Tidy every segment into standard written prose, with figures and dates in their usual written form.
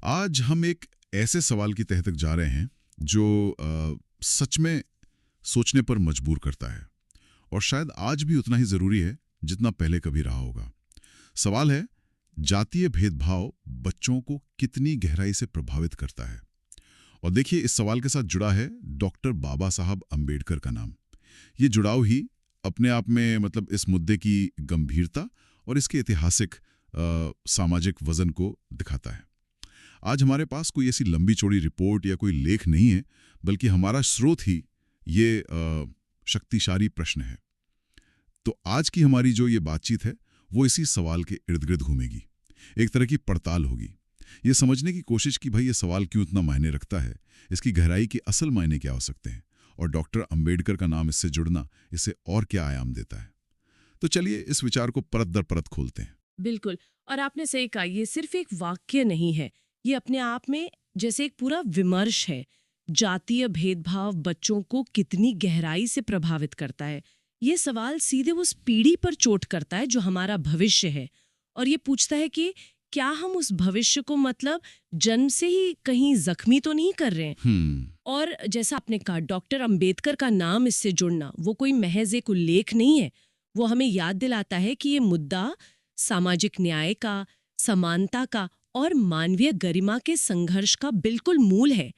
आज हम एक ऐसे सवाल की तह तक जा रहे हैं जो सच में सोचने पर मजबूर करता है और शायद आज भी उतना ही ज़रूरी है जितना पहले कभी रहा होगा। सवाल है, जातीय भेदभाव बच्चों को कितनी गहराई से प्रभावित करता है। और देखिए, इस सवाल के साथ जुड़ा है डॉक्टर बाबा साहब अम्बेडकर का नाम। ये जुड़ाव ही अपने आप में मतलब इस मुद्दे की गंभीरता और इसके ऐतिहासिक सामाजिक वजन को दिखाता है। आज हमारे पास कोई ऐसी लंबी चौड़ी रिपोर्ट या कोई लेख नहीं है, बल्कि हमारा स्रोत ही ये शक्तिशाली प्रश्न है। तो आज की हमारी जो ये बातचीत है वो इसी सवाल के इर्द गिर्द घूमेगी। एक तरह की पड़ताल होगी, ये समझने की कोशिश कि भाई ये सवाल क्यों इतना मायने रखता है, इसकी गहराई के असल मायने क्या हो सकते हैं और डॉक्टर अंबेडकर का नाम इससे जुड़ना इसे और क्या आयाम देता है। तो चलिए इस विचार को परत दर परत खोलते हैं। बिल्कुल। और आपने सही कहा, ये सिर्फ एक वाक्य नहीं है, ये अपने आप में जैसे एक पूरा विमर्श है। जातीय भेदभाव बच्चों को कितनी गहराई से प्रभावित करता है, ये सवाल सीधे उस पीढ़ी पर चोट करता है जो हमारा भविष्य है। और ये पूछता है कि क्या हम उस भविष्य को मतलब जन्म से ही कहीं जख्मी तो नहीं कर रहे हैं। और जैसा आपने कहा, डॉक्टर अंबेडकर का नाम इससे जुड़ना वो कोई महज एक उल्लेख नहीं है, वो हमें याद दिलाता है कि ये मुद्दा सामाजिक न्याय का, समानता का और मानवीय गरिमा के संघर्ष का बिल्कुल मूल है।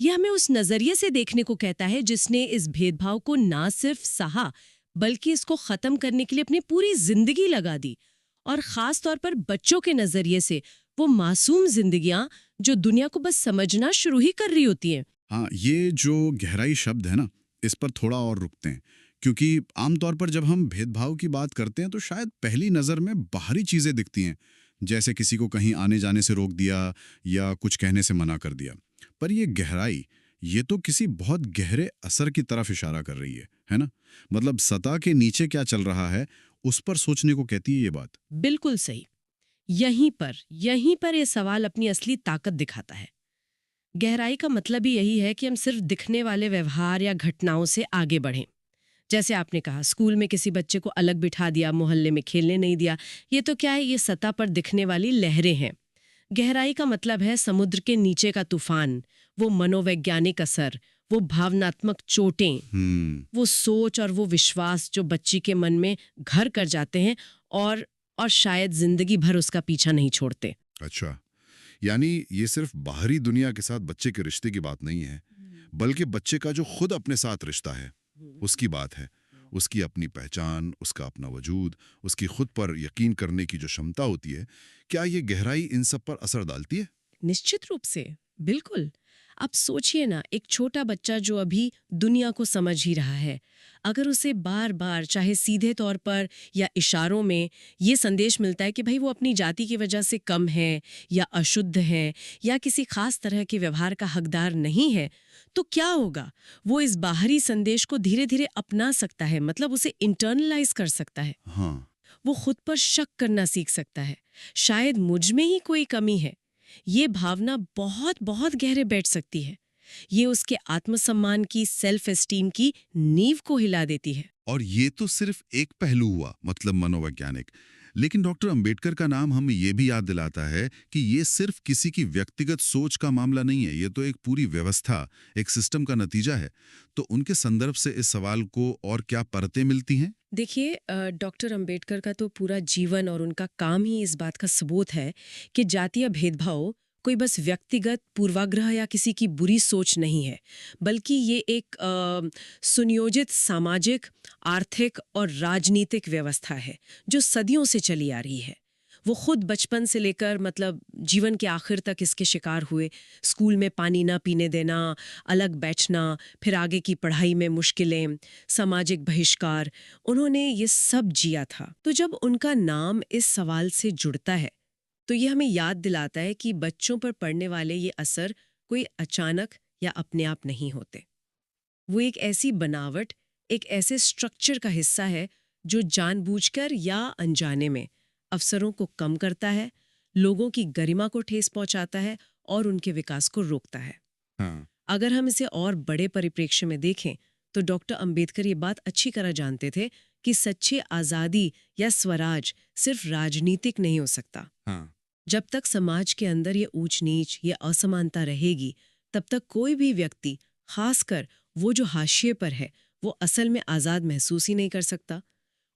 यह हमें उस नजरिए से देखने को कहता है जिसने इस भेदभाव को ना सिर्फ सहा, बल्कि इसको खत्म करने के लिए अपनी पूरी जिंदगी लगा दी। और खास तौर पर बच्चों के नजरिए से, वो मासूम जिंदगियां जो दुनिया को बस समझना शुरू ही कर रही होती हैं। हाँ, ये जो गहराई शब्द है ना, इस पर थोड़ा और रुकते हैं, क्योंकि आमतौर पर जब हम भेदभाव की बात करते हैं तो शायद पहली नज़र में बाहरी चीज़ें दिखती हैं, जैसे किसी को कहीं आने जाने से रोक दिया या कुछ कहने से मना कर दिया। पर ये गहराई, ये तो किसी बहुत गहरे असर की तरफ इशारा कर रही है ना? मतलब सतह के नीचे क्या चल रहा है, उस पर सोचने को कहती है ये बात। बिल्कुल सही। यहीं पर ये सवाल अपनी असली ताकत दिखाता है। गहराई का मतलब ही यही है कि हम सिर्फ दिखने वाले व्यवहार या घटनाओं से आगे बढ़ें। जैसे आपने कहा, स्कूल में किसी बच्चे को अलग बिठा दिया, मोहल्ले में खेलने नहीं दिया, ये तो क्या है, ये सतह पर दिखने वाली लहरें हैं। गहराई का मतलब है समुद्र के नीचे का तूफान, वो मनोवैज्ञानिक असर, वो भावनात्मक चोटें, वो सोच और वो विश्वास जो बच्ची के मन में घर कर जाते हैं और शायद जिंदगी भर उसका पीछा नहीं छोड़ते। अच्छा, यानी ये सिर्फ बाहरी दुनिया के साथ बच्चे के रिश्ते की बात नहीं है, बल्कि बच्चे का जो खुद अपने साथ रिश्ता है उसकी बात है। उसकी अपनी पहचान, उसका अपना वजूद, उसकी खुद पर यकीन करने की जो क्षमता होती है, क्या ये गहराई इन सब पर असर डालती है? निश्चित रूप से, बिल्कुल। आप सोचिए ना, एक छोटा बच्चा जो अभी दुनिया को समझ ही रहा है, अगर उसे बार बार, चाहे सीधे तौर पर या इशारों में, ये संदेश मिलता है कि भाई वो अपनी जाति की वजह से कम है या अशुद्ध है या किसी खास तरह के व्यवहार का हकदार नहीं है, तो क्या होगा? वो इस बाहरी संदेश को धीरे धीरे अपना सकता है, मतलब उसे इंटरनलाइज कर सकता है। हाँ। वो खुद पर शक करना सीख सकता है, शायद मुझ में ही कोई कमी है। ये भावना बहुत बहुत गहरे बैठ सकती है। ये उसके आत्मसम्मान की, सेल्फ एस्टीम की नींव को हिला देती है। और ये तो सिर्फ एक पहलू हुआ, मतलब मनोवैज्ञानिक। लेकिन डॉक्टर अंबेडकर का नाम हमें ये भी याद दिलाता है कि ये सिर्फ किसी की व्यक्तिगत सोच का मामला नहीं है, ये तो एक पूरी व्यवस्था, एक सिस्टम का नतीजा है। तो उनके संदर्भ से इस सवाल को और क्या परतें मिलती हैं? देखिए, डॉक्टर अंबेडकर का तो पूरा जीवन और उनका काम ही इस बात का सबूत है कि जातीय भेदभाव कोई बस व्यक्तिगत पूर्वाग्रह या किसी की बुरी सोच नहीं है, बल्कि ये एक सुनियोजित सामाजिक, आर्थिक और राजनीतिक व्यवस्था है जो सदियों से चली आ रही है। वो खुद बचपन से लेकर मतलब जीवन के आखिर तक इसके शिकार हुए। स्कूल में पानी न पीने देना, अलग बैठना, फिर आगे की पढ़ाई में मुश्किलें, सामाजिक बहिष्कार, उन्होंने ये सब जिया था। तो जब उनका नाम इस सवाल से जुड़ता है, तो ये हमें याद दिलाता है कि बच्चों पर पड़ने वाले ये असर कोई अचानक या अपने आप नहीं होते। वो एक ऐसी बनावट, एक ऐसे स्ट्रक्चर का हिस्सा है जो जानबूझकर या अनजाने में अवसरों को कम करता है, लोगों की गरिमा को ठेस पहुंचाता है और उनके विकास को रोकता है। हाँ। अगर हम इसे और बड़े परिप्रेक्ष्य में देखें, तो डॉक्टर अंबेडकर ये बात अच्छी तरह जानते थे कि सच्ची आज़ादी या स्वराज सिर्फ राजनीतिक नहीं हो सकता। हाँ। जब तक समाज के अंदर ये ऊंच नीच, ये असमानता रहेगी, तब तक कोई भी व्यक्ति, खासकर वो जो हाशिए पर है, वो असल में आज़ाद महसूस ही नहीं कर सकता।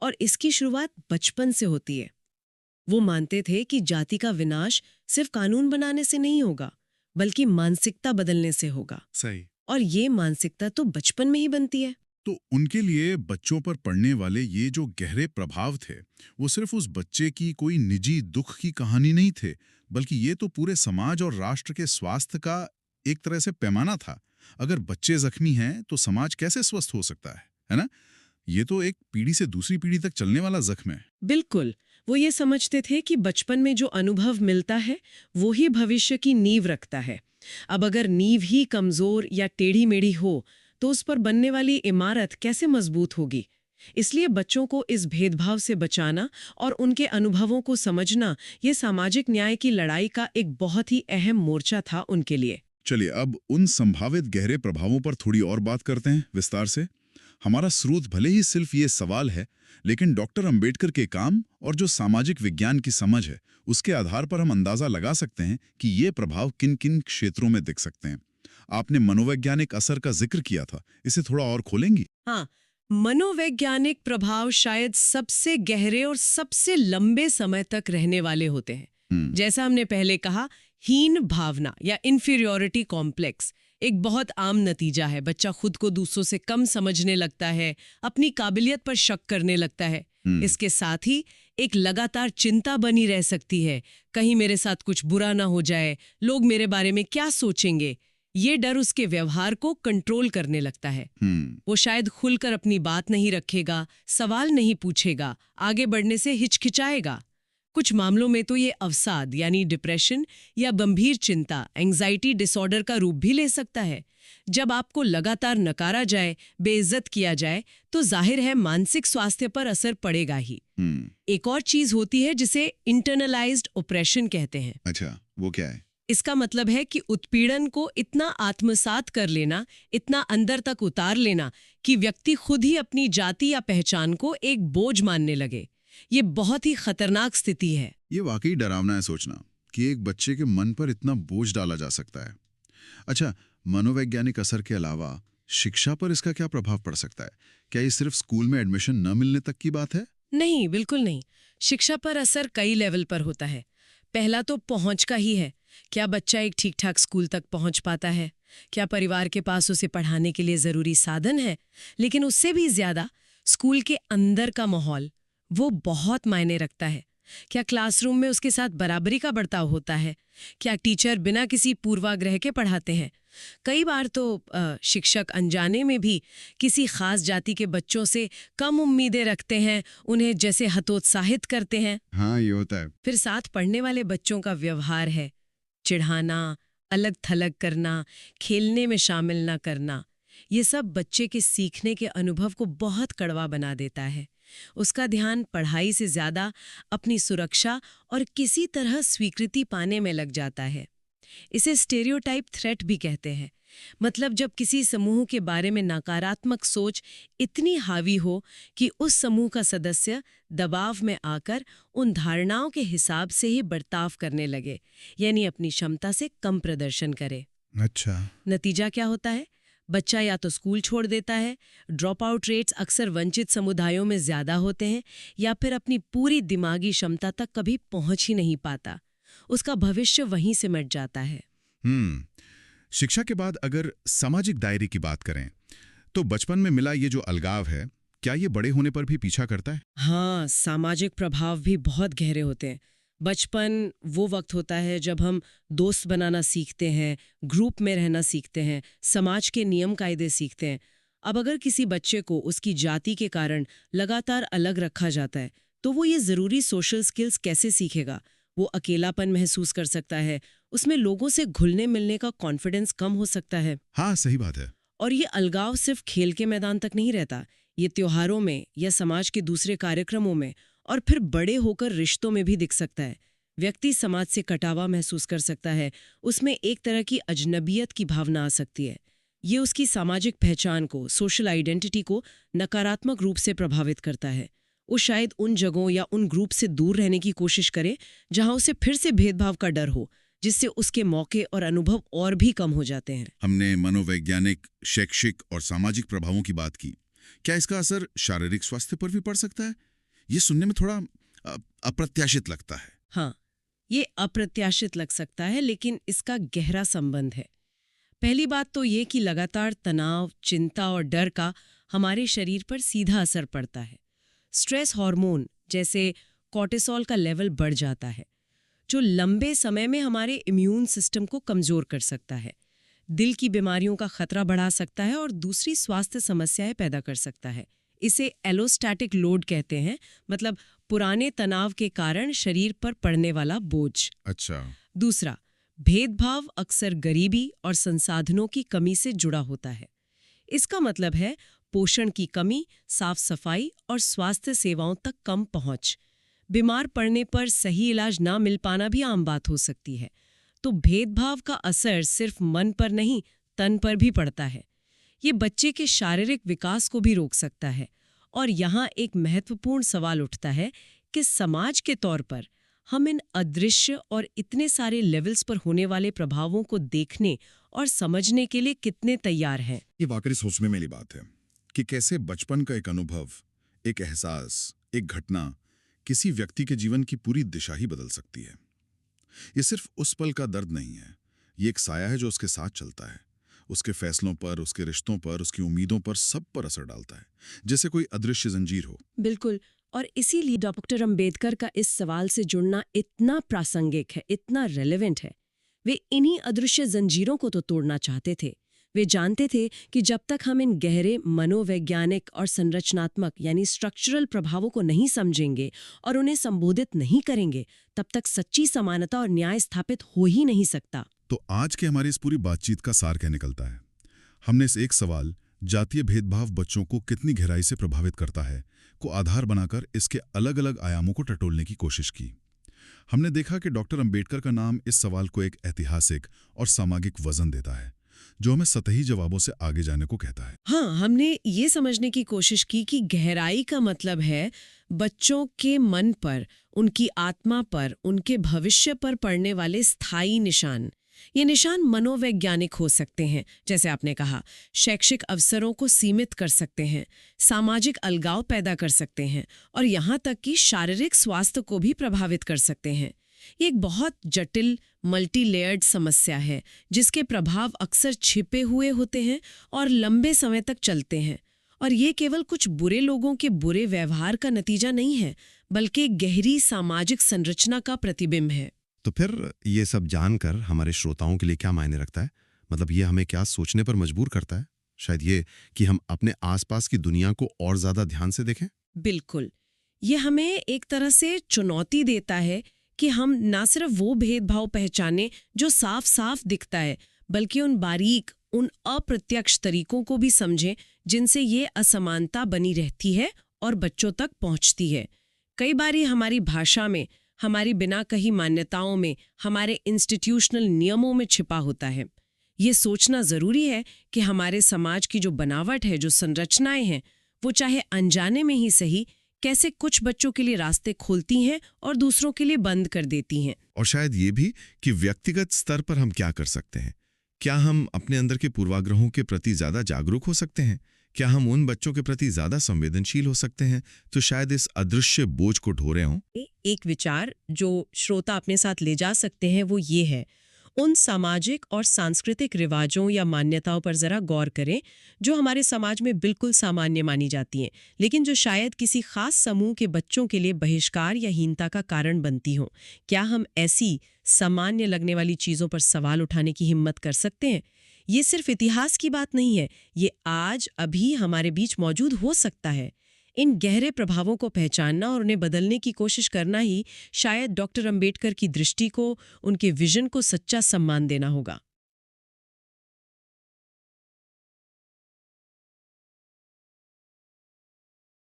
और इसकी शुरुआत बचपन से होती है। वो मानते थे कि जाति का विनाश सिर्फ कानून बनाने से नहीं होगा, बल्कि मानसिकता बदलने से होगा। सही। और ये मानसिकता तो बचपन में ही बनती है। तो उनके लिए बच्चों पर पड़ने वाले ये जो गहरे प्रभाव थे, वो सिर्फ उस बच्चे की कोई निजी दुख की कहानी नहीं थे, बल्कि ये तो पूरे समाज और राष्ट्र के स्वास्थ्य का एक तरह से पैमाना था। अगर बच्चे जख्मी हैं तो समाज कैसे स्वस्थ हो सकता है ना? ये तो एक पीढ़ी से दूसरी पीढ़ी तक चलने वाला जख्म है। बिल्कुल। वो ये समझते थे कि बचपन में जो अनुभव मिलता है, वो ही भविष्य की नींव रखता है। अब अगर नींव ही कमजोर या टेढ़ी मेढ़ी हो, तो उस पर बनने वाली इमारत कैसे मजबूत होगी? इसलिए बच्चों को इस भेदभाव से बचाना और उनके अनुभवों को समझना, ये सामाजिक न्याय की लड़ाई का एक बहुत ही अहम मोर्चा था उनके लिए। चलिए अब उन संभावित गहरे प्रभावों पर थोड़ी और बात करते हैं विस्तार से। हमारा स्रोत भले ही सिर्फ ये सवाल है, लेकिन डॉक्टर अंबेडकर के काम और जो सामाजिक विज्ञान की समझ है, उसके आधार पर हम अंदाजा लगा सकते हैं कि ये प्रभाव किन किन क्षेत्रों में दिख सकते हैं। आपने मनोवैज्ञानिक असर का जिक्र किया था, इसे थोड़ा और खोलेंगी? हाँ, मनोवैज्ञानिक प्रभाव शायद सबसे गहरे और सबसे लंबे समय तक रहने वाले होते हैं। जैसा हमने पहले कहा, हीन भावना या इंफीरियोरिटी कॉम्प्लेक्स एक बहुत आम नतीजा है। बच्चा खुद को दूसरों से कम समझने लगता है, अपनी काबिलियत पर शक करने लगता है। इसके साथ ही एक लगातार चिंता बनी रह सकती है, कहीं मेरे साथ कुछ बुरा ना हो जाए, लोग मेरे बारे में क्या सोचेंगे। ये डर उसके व्यवहार को कंट्रोल करने लगता है। वो शायद खुलकर अपनी बात नहीं रखेगा, सवाल नहीं पूछेगा, आगे बढ़ने से हिचकिचाएगा। कुछ मामलों में तो ये अवसाद यानी डिप्रेशन या गंभीर चिंता, एंजाइटी डिसऑर्डर का रूप भी ले सकता है। जब आपको लगातार नकारा जाए, बेइज्जत किया जाए, तो जाहिर है मानसिक स्वास्थ्य पर असर पड़ेगा ही। एक और चीज होती है जिसे इंटरनलाइज्ड ऑपरेशन कहते हैं। अच्छा, वो क्या है? इसका मतलब है कि उत्पीड़न को इतना आत्मसात कर लेना, इतना अंदर तक उतार लेना कि व्यक्ति खुद ही अपनी जाति या पहचान को एक बोझ मानने लगे। ये बहुत ही खतरनाक स्थिति है। ये वाकई डरावना है सोचना कि एक बच्चे के मन पर इतना बोझ डाला जा सकता है। अच्छा, मनोवैज्ञानिक असर के अलावा शिक्षा पर इसका क्या प्रभाव पड़ सकता है? क्या ये सिर्फ स्कूल में एडमिशन न मिलने तक की बात है? नहीं, बिल्कुल नहीं। शिक्षा पर असर कई लेवल पर होता है। पहला तो पहुंच का ही है। क्या बच्चा एक ठीक ठाक स्कूल तक पहुंच पाता है? क्या परिवार के पास उसे पढ़ाने के लिए जरूरी साधन है? लेकिन उससे भी ज्यादा स्कूल के अंदर का माहौल, वो बहुत मायने रखता है। क्या क्लासरूम में उसके साथ बराबरी का बर्ताव होता है? क्या टीचर बिना किसी पूर्वाग्रह के पढ़ाते हैं? कई बार तो शिक्षक अनजाने में भी किसी खास जाति के बच्चों से कम उम्मीदें रखते हैं, उन्हें जैसे हतोत्साहित करते हैं। हाँ, ये होता है। फिर साथ पढ़ने वाले बच्चों का व्यवहार है, चिढ़ाना, अलग थलग करना, खेलने में शामिल न करना, ये सब बच्चे के सीखने के अनुभव को बहुत कड़वा बना देता है। उसका ध्यान पढ़ाई से ज्यादा अपनी सुरक्षा और किसी तरह स्वीकृति पाने में लग जाता है। इसे स्टेरियोटाइप थ्रेट भी कहते हैं। मतलब जब किसी समूह के बारे में नकारात्मक सोच इतनी हावी हो कि उस समूह का सदस्य दबाव में आकर उन धारणाओं के हिसाब से ही बर्ताव करने लगे, यानी अपनी क्षमता से कम प्रदर्शन करे। अच्छा। नतीजा क्या होता है? बच्चा या तो स्कूल छोड़ देता है, ड्रॉप आउट रेट्स अक्सर वंचित समुदायों में ज्यादा होते हैं, या फिर अपनी पूरी दिमागी क्षमता तक कभी पहुंच ही नहीं पाता। उसका भविष्य वहीं से मिट जाता है। शिक्षा के बाद अगर सामाजिक दायरे की बात करें, तो बचपन में मिला ये जो अलगाव है, क्या ये बड़े होने पर भी पीछा करता है? हाँ, सामाजिक प्रभाव भी बहुत गहरे होते हैं। बचपन वो वक्त होता है जब हम दोस्त बनाना सीखते हैं, ग्रुप में रहना सीखते हैं, समाज के नियम कायदे सीखते हैं। अब अगर किसी बच्चे को उसकी जाति के कारण लगातार अलग रखा जाता है, तो वो ये ज़रूरी सोशल स्किल्स कैसे सीखेगा? वो अकेलापन महसूस कर सकता है, उसमें लोगों से घुलने मिलने का कॉन्फिडेंस कम हो सकता है। हाँ, सही बात है। और ये अलगाव सिर्फ खेल के मैदान तक नहीं रहता, ये त्योहारों में या समाज के दूसरे कार्यक्रमों में और फिर बड़े होकर रिश्तों में भी दिख सकता है। व्यक्ति समाज से कटावा महसूस कर सकता है, उसमें एक तरह की अजनबियत की भावना आ सकती है। ये उसकी सामाजिक पहचान को, सोशल आइडेंटिटी को नकारात्मक रूप से प्रभावित करता है। वो शायद उन जगहों या उन ग्रुप से दूर रहने की कोशिश करे जहां उसे फिर से भेदभाव का डर हो, जिससे उसके मौके और अनुभव और भी कम हो जाते हैं। हमने मनोवैज्ञानिक, शैक्षिक और सामाजिक प्रभावों की बात की। क्या इसका असर शारीरिक स्वास्थ्य पर भी पड़ सकता है? ये सुनने में थोड़ा अप्रत्याशित लगता है। हाँ, ये अप्रत्याशित लग सकता है, लेकिन इसका गहरा संबंध है। पहली बात तो ये कि लगातार तनाव, चिंता और डर का हमारे शरीर पर सीधा असर पड़ता है। स्ट्रेस हार्मोन जैसे कॉर्टिसोल का लेवल बढ़ जाता है, जो लंबे समय में हमारे इम्यून सिस्टम को कमजोर कर सकता है, दिल की बीमारियों का खतरा बढ़ा सकता है और दूसरी स्वास्थ्य समस्याएं पैदा कर सकता है। इसे एलोस्टैटिक लोड कहते हैं, मतलब पुराने तनाव के कारण शरीर पर पड़ने वाला बोझ। अच्छा। दूसरा, भेदभाव अक्सर गरीबी और संसाधनों की कमी से जुड़ा होता है। इसका मतलब है पोषण की कमी, साफ सफाई और स्वास्थ्य सेवाओं तक कम पहुंच। बीमार पड़ने पर सही इलाज ना मिल पाना भी आम बात हो सकती है। तो भेदभाव का असर सिर्फ मन पर नहीं, तन पर भी पड़ता है। ये बच्चे के शारीरिक विकास को भी रोक सकता है। और यहाँ एक महत्वपूर्ण सवाल उठता है कि समाज के तौर पर हम इन अदृश्य और इतने सारे लेवल्स पर होने वाले प्रभावों को देखने और समझने के लिए कितने तैयार हैं। ये वाकई सोचने वाली बात है कि कैसे बचपन का एक अनुभव, एक एहसास, एक घटना किसी व्यक्ति के जीवन की पूरी दिशा ही बदल सकती है। ये सिर्फ उस पल का दर्द नहीं है, ये एक साया है जो उसके साथ चलता है, उसके फैसलों पर, उसके रिश्तों पर, उसकी उम्मीदों पर, सब पर असर डालता है, जैसे कोई अदृश्य जंजीर हो। बिल्कुल, और इसीलिए डॉक्टर अंबेडकर का इस सवाल से जुड़ना इतना प्रासंगिक है, इतना रेलेवेंट है। वे इन्हीं अदृश्य जंजीरों को तो तोड़ना चाहते थे। वे जानते थे कि जब तक हम इन गहरे मनोवैज्ञानिक और संरचनात्मक यानी स्ट्रक्चरल प्रभावों को नहीं समझेंगे और उन्हें संबोधित नहीं करेंगे, तब तक सच्ची समानता और न्याय स्थापित हो ही नहीं सकता। तो आज के हमारी इस पूरी बातचीत का सार क्या निकलता है? हमने इस एक सवाल, जातीय भेदभाव बच्चों को कितनी गहराई से प्रभावित करता है, को आधार बनाकर इसके अलग अलग आयामों को टटोलने की कोशिश की। हमने देखा कि डॉक्टर अंबेडकर का नाम इस सवाल को एक ऐतिहासिक और सामाजिक वजन देता है, जो हमें सतही जवाबों से आगे जाने को कहता है। हाँ, हमने ये समझने की कोशिश की कि गहराई का मतलब है बच्चों के मन पर, उनकी आत्मा पर, उनके भविष्य पर पड़ने वाले स्थायी निशान। ये निशान मनोवैज्ञानिक हो सकते हैं, जैसे आपने कहा, शैक्षिक अवसरों को सीमित कर सकते हैं, सामाजिक अलगाव पैदा कर सकते हैं और यहाँ तक कि शारीरिक स्वास्थ्य को भी प्रभावित कर सकते हैं। ये एक बहुत जटिल, मल्टी लेयर्ड समस्या है, जिसके प्रभाव अक्सर छिपे हुए होते हैं और लंबे समय तक चलते हैं। और ये केवल कुछ बुरे लोगों के बुरे व्यवहार का नतीजा नहीं है, बल्कि एक गहरी सामाजिक संरचना का प्रतिबिंब है। तो फिर ये सब जानकर हमारे श्रोताओं के लिए क्या मायने रखता है? मतलब ये हमें क्या सोचने पर मजबूर करता है? शायद ये कि हम अपने आसपास की दुनिया को और ज्यादा ध्यान से देखें। बिल्कुल, ये हमें एक तरह से चुनौती देता है कि हम ना सिर्फ वो भेदभाव पहचानें जो साफ साफ दिखता है, बल्कि उन बारीक, उन अप्रत्यक्ष तरीकों को भी समझें जिनसे ये असमानता बनी रहती है और बच्चों तक पहुंचती है। कई बार ये हमारी भाषा में, हमारी बिना कही मान्यताओं में, हमारे इंस्टीट्यूशनल नियमों में छिपा होता है। ये सोचना जरूरी है कि हमारे समाज की जो बनावट है, जो संरचनाएं हैं, वो चाहे अनजाने में ही सही, कैसे कुछ बच्चों के लिए रास्ते खोलती हैं और दूसरों के लिए बंद कर देती हैं। और शायद ये भी कि व्यक्तिगत स्तर पर हम क्या कर सकते हैं। क्या हम अपने अंदर के पूर्वाग्रहों के प्रति ज्यादा जागरूक हो सकते हैं? क्या हम उन बच्चों के प्रति ज्यादा संवेदनशील हो सकते हैं तो शायद इस अदृश्य बोझ को ढो रहे हों? एक विचार जो श्रोता अपने साथ ले जा सकते हैं वो ये है, उन सामाजिक और सांस्कृतिक रिवाजों या मान्यताओं पर जरा गौर करें जो हमारे समाज में बिल्कुल सामान्य मानी जाती हैं, लेकिन जो शायद किसी खास समूह के बच्चों के लिए बहिष्कार या हीनता का कारण बनती हों। क्या हम ऐसी सामान्य लगने वाली चीज़ों पर सवाल उठाने की हिम्मत कर सकते हैं? ये सिर्फ इतिहास की बात नहीं है, ये आज अभी हमारे बीच मौजूद हो सकता है। इन गहरे प्रभावों को पहचानना और उन्हें बदलने की कोशिश करना ही शायद डॉक्टर अंबेडकर की दृष्टि को, उनके विजन को सच्चा सम्मान देना होगा।